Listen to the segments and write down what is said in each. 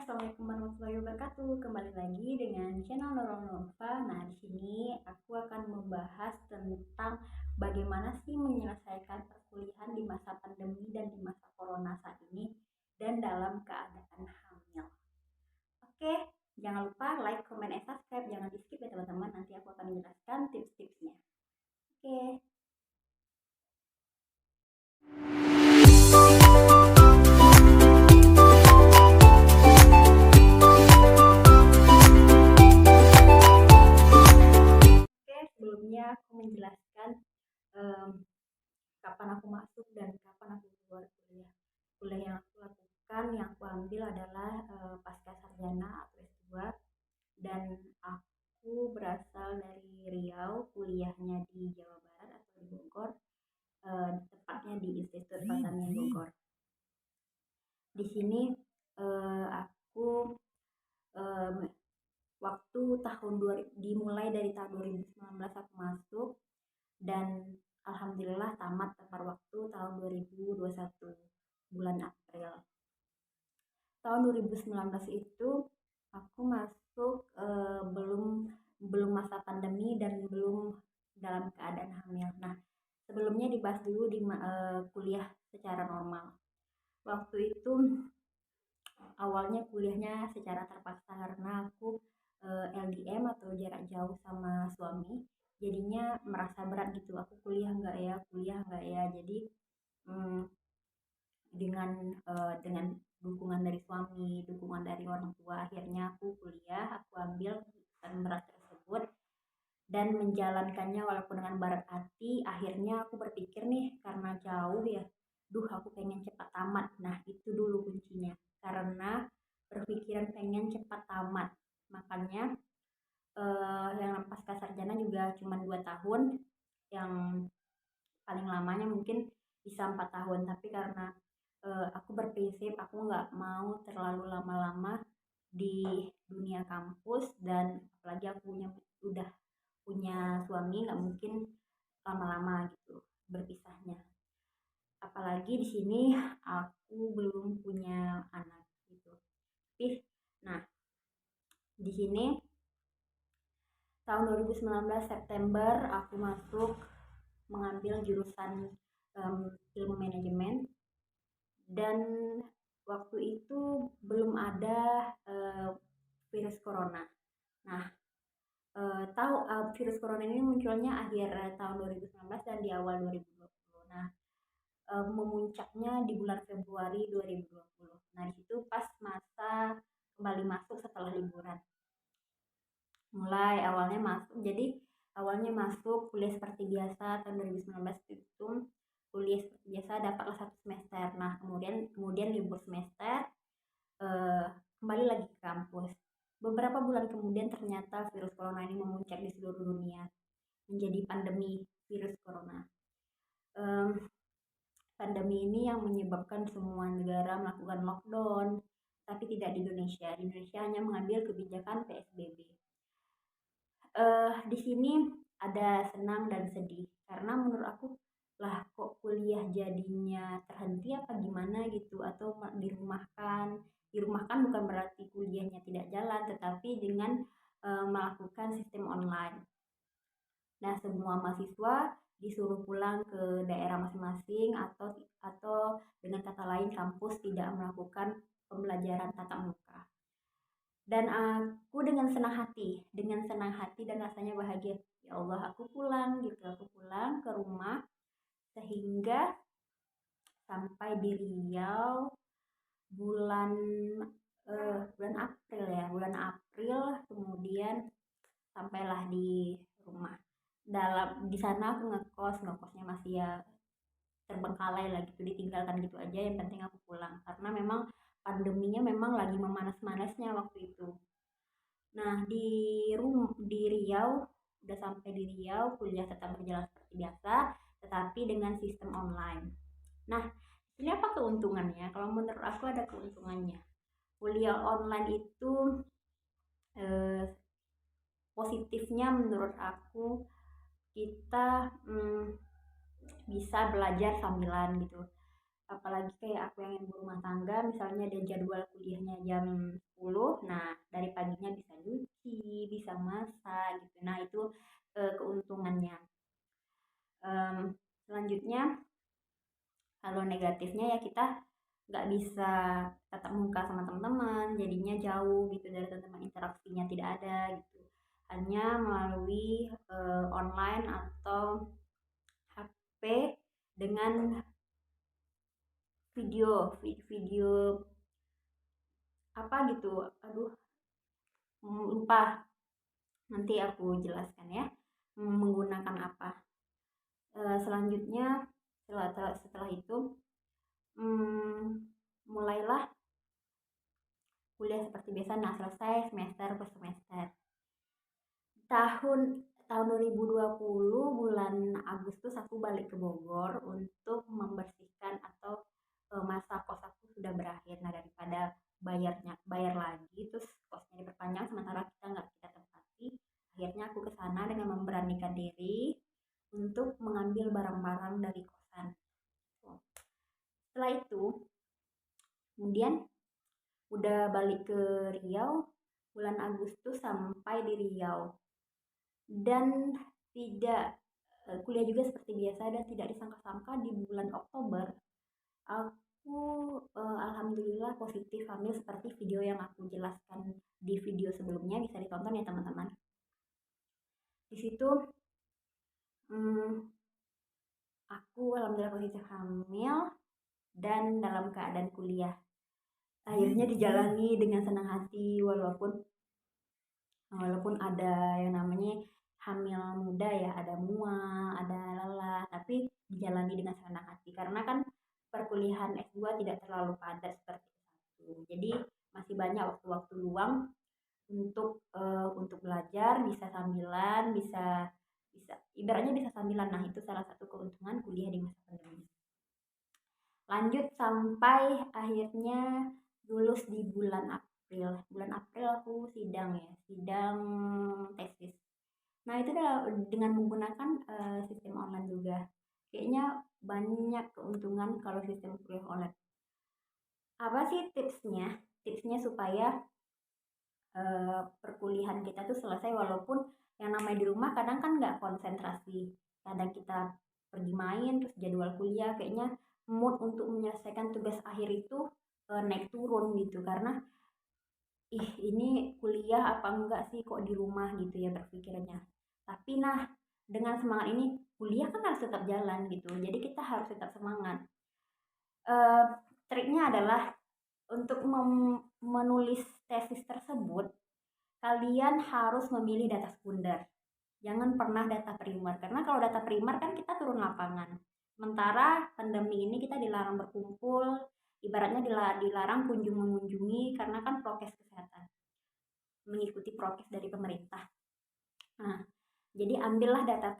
Assalamualaikum warahmatullahi wabarakatuh. Kembali lagi dengan channel Nurul Nova. Nah, di sini aku akan membahas tentang bagaimana sih menyelesaikan perkuliahan di masa pandemi dan di masa corona saat ini dan dalam keadaan hamil. Oke, jangan lupa like, comment, and subscribe. Jangan di skip ya teman-teman. Nanti aku akan menjelaskan tips-tipsnya. Oke. Sebelumnya aku menjelaskan kapan aku masuk dan kapan aku keluar kuliah. Kuliah yang aku lakukan, yang aku ambil adalah pasca sarjana atau S2, dan aku berasal dari Riau, kuliahnya di Jawa Barat atau di Bogor, tepatnya di Institut Pertanian Bogor. Di sini aku waktu dimulai dari tahun 2019 aku masuk, dan alhamdulillah tamat tepat waktu tahun 2021 bulan April. Tahun 2019 itu aku masuk belum masa pandemi dan belum dalam keadaan hamil. Nah, sebelumnya dibahas dulu di kuliah secara normal. Waktu itu awalnya kuliahnya secara terpaksa karena aku LDM atau jarak jauh sama suami, jadinya merasa berat gitu, aku kuliah nggak ya. Jadi dengan dukungan dari suami, dukungan dari orang tua, akhirnya aku kuliah, aku ambil keputusan berat tersebut dan menjalankannya walaupun dengan berat hati. Akhirnya aku berpikir nih, karena jauh ya, aku pengen cepat tamat. Nah, itu dulu kuncinya, karena berpikiran pengen cepat tamat, makanya yang pasca sarjana juga cuma 2 tahun, yang paling lamanya mungkin bisa 4 tahun, tapi karena aku berprinsip aku nggak mau terlalu lama-lama di dunia kampus, dan apalagi aku udah punya suami, nggak mungkin lama-lama gitu berpisahnya, apalagi di sini aku belum punya anak gitu. Nah, di sini tahun 2019 September aku masuk mengambil jurusan ilmu manajemen, dan waktu itu belum ada virus corona. Nah, virus corona ini munculnya akhir tahun 2019 dan di awal 2020. Nah, memuncaknya di bulan Februari 2020. Nah, di situ pas masa kembali masuk setelah liburan. Awalnya masuk kuliah seperti biasa. Tahun 2019 itu kuliah seperti biasa, dapatlah 1 semester. Nah, kemudian libur semester, kembali lagi ke kampus. Beberapa bulan kemudian ternyata virus corona ini memuncak di seluruh dunia, menjadi pandemi virus corona. Pandemi ini yang menyebabkan semua negara melakukan lockdown, tapi tidak di Indonesia. Di Indonesia hanya mengambil kebijakan PSBB. Di sini ada senang dan sedih, karena menurut aku lah, kok kuliah jadinya terhenti apa gimana gitu, atau dirumahkan bukan berarti kuliahnya tidak jalan, tetapi dengan melakukan sistem online. Nah, semua mahasiswa disuruh pulang ke daerah masing-masing, atau dengan kata lain kampus tidak melakukan pembelajaran tatap muka. Dan aku dengan senang hati dan rasanya bahagia, ya Allah, aku pulang ke rumah, sehingga sampai di Riau bulan April, kemudian sampailah di rumah. Di sana aku ngekosnya masih ya terbengkalai lah gitu, ditinggalkan gitu aja, yang penting aku pulang, karena memang pandeminya memang lagi memanas-manasnya waktu itu. Nah, di Riau, udah sampai di Riau, kuliah tetap berjalan seperti biasa, tetapi dengan sistem online. Nah, ini apa keuntungannya? Kalau menurut aku ada keuntungannya. Kuliah online itu positifnya menurut aku, kita bisa belajar sambilan gitu. Apalagi kayak aku yang ibu rumah tangga, misalnya ada jadwal kuliahnya jam 10 negatifnya ya kita nggak bisa tatap muka sama teman-teman, jadinya jauh gitu dari teman-teman, interaksinya tidak ada gitu, hanya melalui online atau HP dengan video apa gitu. Aduh, lupa, nanti aku jelaskan ya menggunakan apa. Selanjutnya setelah itu mulailah kuliah seperti biasa. Nah, selesai semester per semester. Tahun 2020 bulan Agustus aku balik ke Bogor untuk membersihkan atau masa kos aku sudah berakhir. Nah, daripada bayar lagi terus kosnya diperpanjang sementara kita tempati, akhirnya aku ke sana dengan memberanikan diri untuk mengambil barang-barang dari kosan. Setelah itu kemudian udah balik ke Riau bulan Agustus, sampai di Riau dan tidak kuliah juga seperti biasa, dan tidak disangka-sangka di bulan Oktober aku alhamdulillah positif hamil seperti video yang aku jelaskan di video sebelumnya, bisa ditonton ya teman-teman. Di situ aku alhamdulillah positif hamil dan dalam keadaan kuliah. Akhirnya dijalani dengan senang hati, walaupun ada yang namanya hamil muda ya, ada mual, ada lelah, tapi dijalani dengan senang hati karena kan perkuliahan S2 tidak terlalu padat seperti itu. Jadi masih banyak waktu-waktu luang untuk belajar, bisa sambilan, bisa ibaratnya bisa sambilan. Nah, itu salah satu keuntungan kuliah di masa pandemi. Lanjut sampai akhirnya lulus di bulan April. Bulan April aku sidang tesis. Nah, itu dengan menggunakan sistem online juga. Kayaknya banyak keuntungan kalau sistem kuliah online. Apa sih tipsnya? Tipsnya supaya perkuliahan kita tuh selesai, walaupun yang namanya di rumah kadang kan nggak konsentrasi. Kadang kita pergi main, terus jadwal kuliah kayaknya mood untuk menyelesaikan tugas akhir itu naik turun gitu, karena ini kuliah apa enggak sih kok di rumah gitu ya berpikirnya. Tapi nah, dengan semangat ini kuliah kan harus tetap jalan gitu, jadi kita harus tetap semangat. Triknya adalah untuk menulis tesis tersebut kalian harus memilih data sekunder, jangan pernah data primer, karena kalau data primer kan kita turun lapangan. Sementara pandemi ini kita dilarang berkumpul, ibaratnya dilarang mengunjungi karena kan prokes kesehatan, mengikuti prokes dari pemerintah. Nah, jadi ambillah data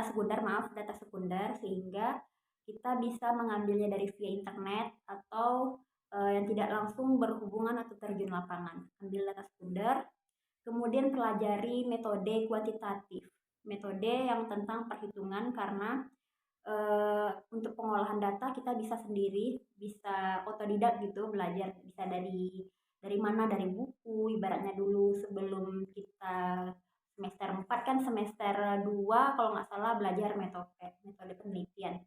sekunder sehingga kita bisa mengambilnya dari via internet atau yang tidak langsung berhubungan atau terjun lapangan. Ambil data sekunder, kemudian pelajari metode kuantitatif, metode yang tentang perhitungan, karena untuk pengolahan data kita bisa sendiri, bisa otodidak gitu, belajar bisa dari mana, dari buku. Ibaratnya dulu sebelum kita semester 4 kan semester 2 kalau nggak salah belajar metode penelitian.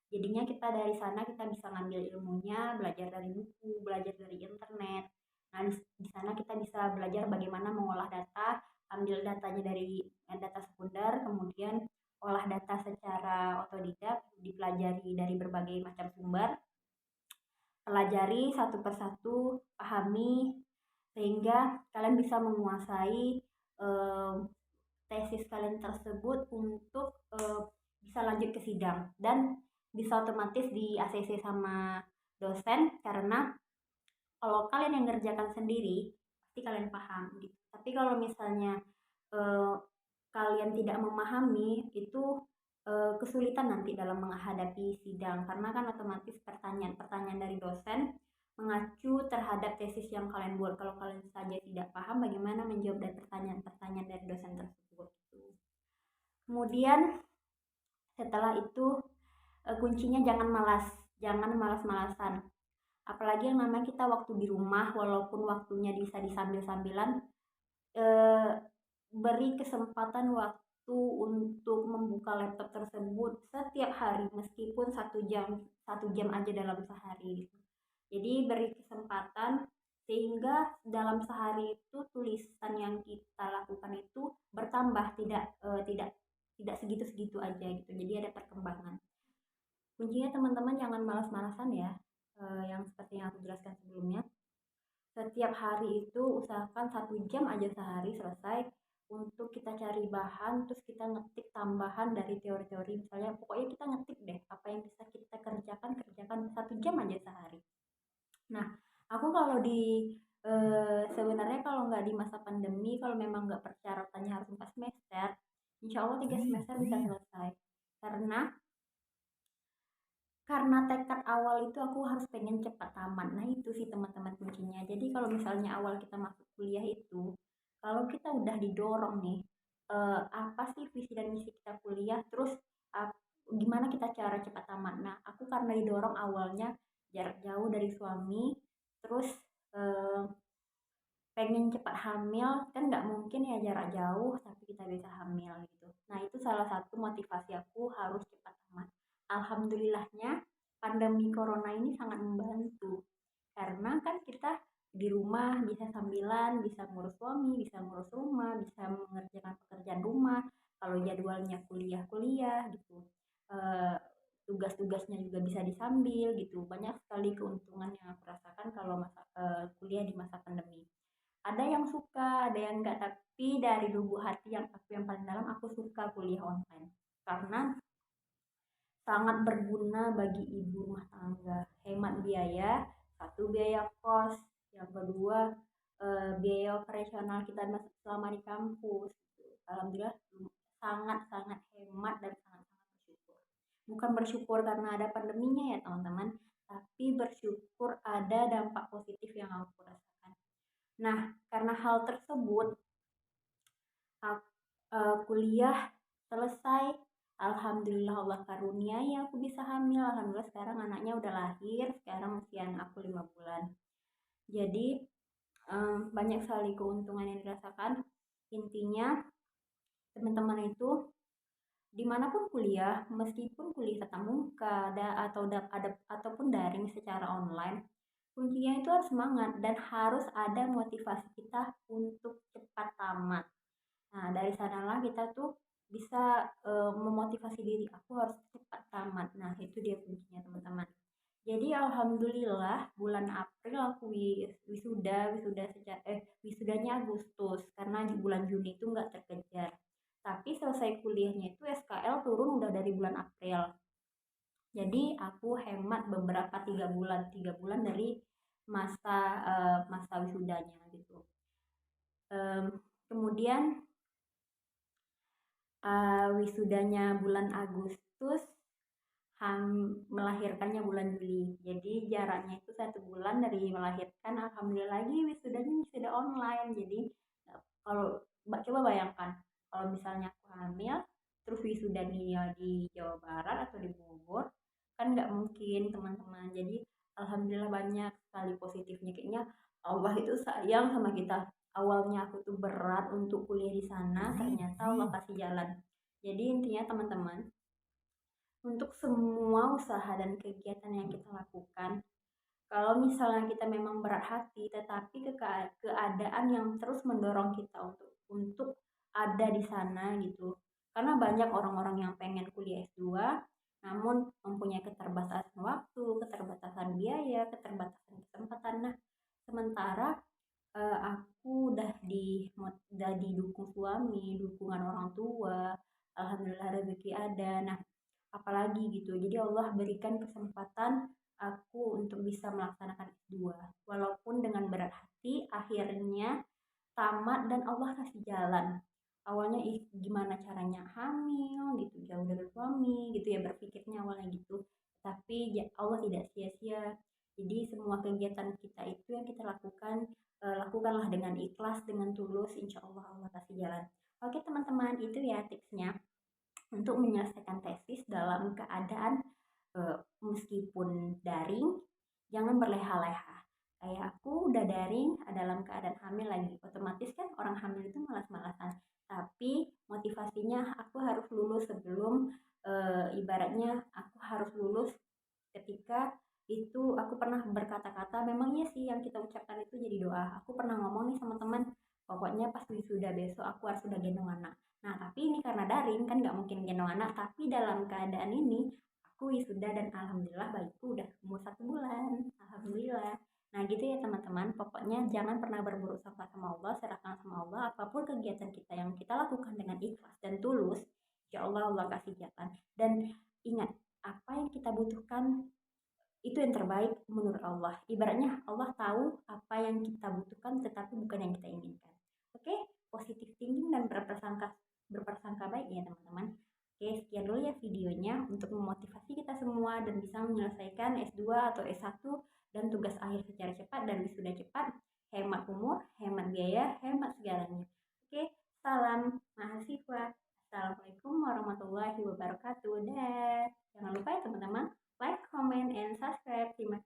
Jadinya kita dari sana kita bisa ngambil ilmunya, belajar dari buku, belajar dari internet. Nah, di sana kita bisa belajar bagaimana mengolah data, ambil datanya dari data sekunder, kemudian olah data secara otodidak, dipelajari dari berbagai macam sumber, pelajari satu persatu, pahami, sehingga kalian bisa menguasai tesis kalian tersebut untuk bisa lanjut ke sidang dan bisa otomatis di ACC sama dosen, karena kalau kalian yang ngerjakan sendiri pasti kalian paham gitu. Tapi kalau misalnya kalian tidak memahami, itu kesulitan nanti dalam menghadapi sidang, karena kan otomatis pertanyaan dari dosen mengacu terhadap tesis yang kalian buat. Kalau kalian saja tidak paham, bagaimana menjawab dari pertanyaan dari dosen tersebut. Kemudian setelah itu kuncinya jangan malas-malasan. Apalagi yang namanya kita waktu di rumah, walaupun waktunya bisa disambil-sambilan, beri kesempatan waktu untuk membuka laptop tersebut setiap hari meskipun 1 jam aja dalam sehari gitu. Jadi beri kesempatan sehingga dalam sehari itu tulisan yang kita lakukan itu bertambah, tidak segitu-segitu aja gitu. Jadi ada perkembangan. Kuncinya teman-teman jangan malas-malasan ya. Yang seperti yang aku jelaskan sebelumnya, setiap hari itu usahakan 1 jam aja sehari selesai untuk kita cari bahan, terus kita ngetik tambahan dari teori-teori. Misalnya pokoknya kita ngetik deh apa yang bisa kita kerjakan 1 jam aja sehari. Nah, aku kalau sebenarnya kalau nggak di masa pandemi, kalau memang nggak persyaratannya harus 4 semester, insya Allah 3 semester bisa selesai. Karena tekad awal itu aku harus pengen cepat tamat. Nah itu sih teman-teman kuncinya. Jadi kalau misalnya awal kita masuk kuliah itu, kalau kita udah didorong nih, apa sih visi dan misi kita kuliah, terus uh, gimana kita cara cepat tamat. Nah aku karena didorong awalnya jarak jauh dari suami, terus uh, pengen cepat hamil, kan nggak mungkin ya jarak jauh tapi kita bisa hamil gitu. Nah itu salah satu motivasi aku harus cepat tamat. Alhamdulillahnya pandemi corona ini sangat membantu karena kan kita di rumah bisa sambilan, bisa ngurus suami, bisa ngurus rumah, bisa mengerjakan pekerjaan rumah. Kalau jadwalnya kuliah gitu, eh, tugas-tugasnya juga bisa disambil gitu. Banyak sekali keuntungan yang aku rasakan kalau kuliah di masa pandemi. Ada yang suka, ada yang enggak, tapi dari lubuk hati yang paling dalam aku suka kuliah online karena sangat berguna bagi ibu rumah tangga. Hemat biaya, satu biaya kos, yang kedua biaya operasional kita selama di kampus. Alhamdulillah sangat-sangat hemat dan sangat-sangat bersyukur. Bukan bersyukur karena ada pandeminya ya teman-teman, tapi bersyukur ada dampak positif yang aku rasakan. Nah, karena hal tersebut, kuliah selesai. Alhamdulillah Allah karuniai aku bisa hamil. Alhamdulillah sekarang anaknya udah lahir. Sekarang usia aku 5 bulan. Jadi banyak sekali keuntungan yang dirasakan. Intinya teman-teman itu dimanapun kuliah, meskipun kuliah tatap muka ataupun daring secara online, kuncinya itu harus semangat dan harus ada motivasi kita untuk cepat tamat. Nah, dari sanalah kita tuh bisa memotivasi diri, aku harus cepat tamat. Nah, itu dia kuncinya teman-teman. Jadi alhamdulillah bulan April aku wisudanya Agustus karena di bulan Juni itu nggak terkejar. Tapi selesai kuliahnya itu SKL turun udah dari bulan April. Jadi aku hemat beberapa 3 bulan dari masa wisudanya gitu. Kemudian wisudanya bulan Agustus, melahirkannya bulan Juli. Jadi jaraknya itu 1 bulan dari melahirkan. Alhamdulillah lagi wisudanya wisuda online. Jadi kalau coba bayangkan kalau misalnya aku hamil terus wisudanya di Jawa Barat atau di Bogor, kan nggak mungkin teman-teman. Jadi alhamdulillah banyak sekali positifnya. Kayaknya Allah itu sayang sama kita. Awalnya aku tuh berat untuk kuliah di sana, ternyata Allah kasih jalan. Jadi intinya teman-teman, untuk semua usaha dan kegiatan yang kita lakukan, kalau misalnya kita memang berat hati, tetapi keadaan yang terus mendorong kita untuk ada di sana gitu. Karena banyak orang-orang yang pengen kuliah S2, namun mempunyai keterbatasan waktu, keterbatasan biaya, keterbatasan kesempatan. Nah, sementara aku udah didukung suami, dukungan orang tua, alhamdulillah rezeki ada. Nah, apalagi gitu. Jadi Allah berikan kesempatan aku untuk bisa melaksanakan S2 walaupun dengan berat hati. Akhirnya tamat dan Allah kasih jalan. Awalnya gimana caranya hamil gitu, jauh dari suami gitu ya, berpikirnya awalnya gitu, tapi Allah tidak sia-sia. Jadi semua kegiatan kita itu yang kita lakukan, lakukanlah dengan ikhlas, dengan tulus, insya Allah Allah kasih jalan. Oke teman-teman, itu ya tipsnya untuk menyelesaikan tesis dalam keadaan meskipun daring, jangan berleha-leha. Kayak aku udah daring dalam keadaan hamil lagi, otomatis kan orang hamil itu malas-malasan, tapi motivasinya yang kita ucapkan itu jadi doa. Aku pernah ngomong nih sama teman, pokoknya pas wisuda besok aku harus sudah gendong anak. Nah tapi ini karena daring kan nggak mungkin gendong anak, tapi dalam keadaan ini aku wisuda dan alhamdulillah bayiku udah umur 1 bulan, alhamdulillah. Nah gitu ya teman-teman, pokoknya jangan pernah berburuk sangka sama Allah, serahkan sama Allah, apapun kegiatan kita yang kita lakukan dengan ikhlas dan tulus, insya Allah Allah kasih jalan. Dan ingat, apa yang kita butuhkan itu yang terbaik menurut Allah. Ibaratnya Allah tahu apa yang kita butuhkan tetapi bukan yang kita inginkan. Oke, positif thinking dan berprasangka baik ya teman-teman. Oke, sekian dulu ya videonya untuk memotivasi kita semua dan bisa menyelesaikan S2 atau S1 dan tugas akhir secara cepat dan wisuda cepat, hemat umur, hemat biaya, hemat segalanya. Oke, salam mahasiswa. Assalamualaikum warahmatullahi wabarakatuh. Dan jangan lupa ya teman-teman, like, comment, and subscribe. Terima